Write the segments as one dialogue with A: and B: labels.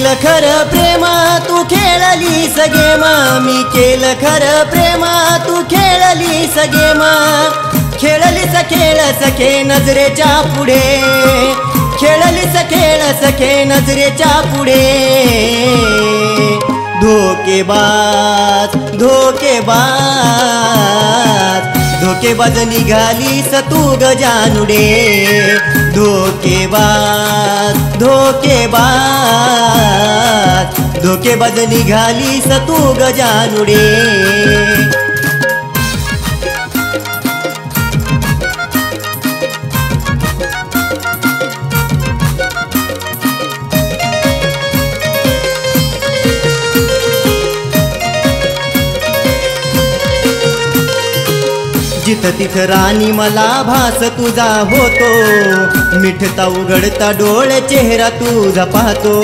A: केलं खरं प्रेम तू खेळलीस गेम, मी केलं खरं प्रेम तू खेळलीस गेम. खेळलीस खेळ सखे नजरेच्या पुढे, खेळलीस खेळ सखे नजरेच्या पुढे. धोकेबाज धोकेबाज धोकेबाज निघालीस तू गजानुडे. धोकेबाज धोकेबाज धोकेबाज निघालीस तू गजानुडे. जिथं तिथं राणी मला भास तुझा होतो, मिठता उघडता डोळे चेहरा तुझा पाहतो.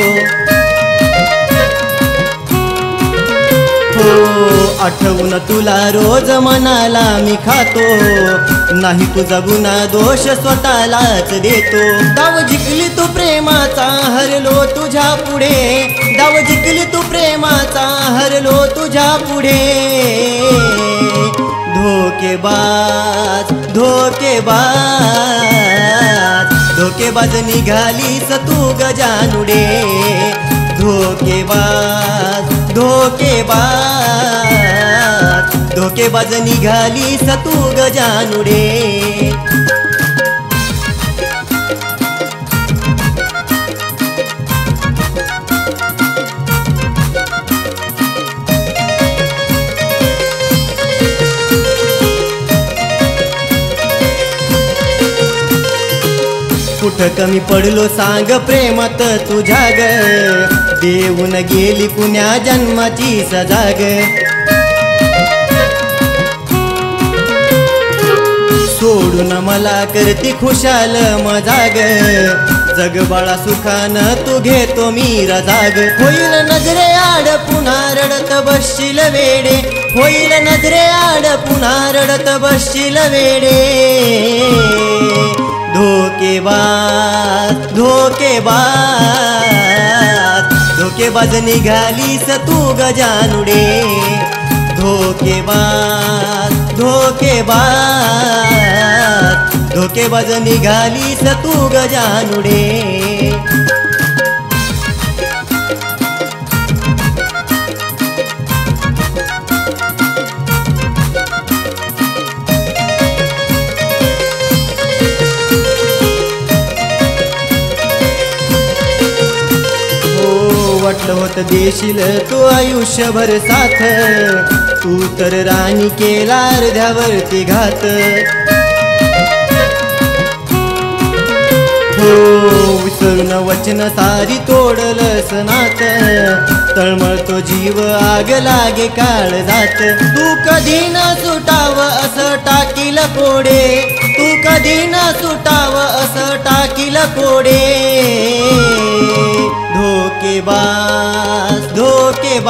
A: हो आठवून तुला रोज मनाला मी खातो, नाही तुझा गुन्हा दोष स्वतःलाच देतो. दाव जिंकली तू प्रेमाचा हरलो तुझ्या पुढे, दाव जिंकली तू प्रेमाचा हरलो तुझ्या पुढे. धोकेबाज धोकेबाज धोकेबाज निघालीस तू गजानुडे. धोकेबाज धोकेबाज धोकेबाज निघालीस तू गजानुडे. कुठं कमी पडलो सांग प्रेमात तुझ्या ग, देऊन गेली पुण्या जन्माची सजा ग. सोडून मला करती खुशाल मजा ग, जग बाळा सुखानं तू घेतो मी रजा ग. होईल नजरे आड पुन्हा रडत बसशील वेडे, होईल नजरे आड पुन्हा रडत बसशील वेडे. धोकेबाज धोकेबाज धोकेबाज निघालीस तू गजानुडे. धोकेबाज धोकेबाज धोकेबाज निघालीस तू गजानुडे. वाटलं होतं देशील तू आयुष्यभर साथ, तू तर राणी केला अर्ध्यावरती घात. हो विसरून वचन सारी तोडलंस नात, तळमळतो जीव आग लागे काळ जात. तू कधी न सुटाव असं टाकील कोडे, तू कधी न सुटाव असं टाकील कोडे. धोकेबाज धोकेबाज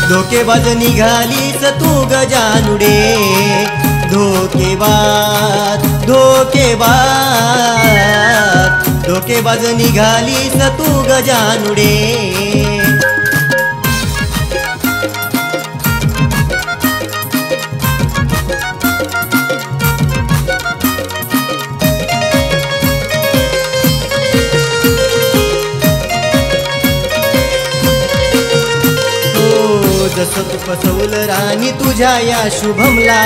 A: धोकेबाज निघालीस तू गजानुडे. धोकेबाज धोकेबाज धोकेबाज निघालीस तू गजानुडे. जसं तू फसवलं राणी तुझ्या या शुभमला,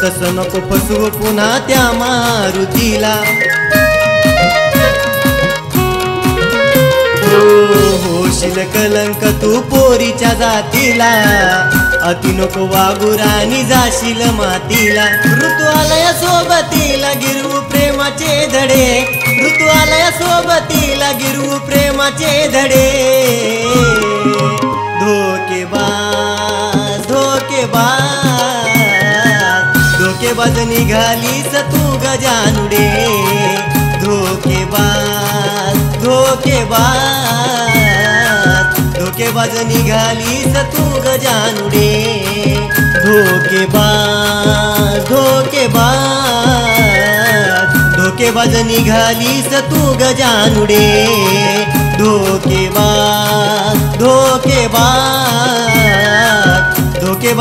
A: तसं नको फसवू पुन्हा त्या मारुतीला. होशील कलंक तू पोरीच्या जातीला, अति नको वागू राणी जाशील मातीला. ऋतू आलया सोबतीला गिरवू प्रेमाचे धडे, ऋतू आलया सोबतीला गिरवू प्रेमाचे धडे. धोकेबाज धोकेबाज धोकेबाज निघालीस तू गजानुडे. धोकेबाज धोकेबाज धोकेबाज निघालीस तू गजानुडे. धोकेबाज धोकेबाज धोकेबाज निघालीस तू गजानुडे.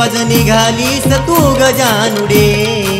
A: देवाज निघालीस तू गजानुडे.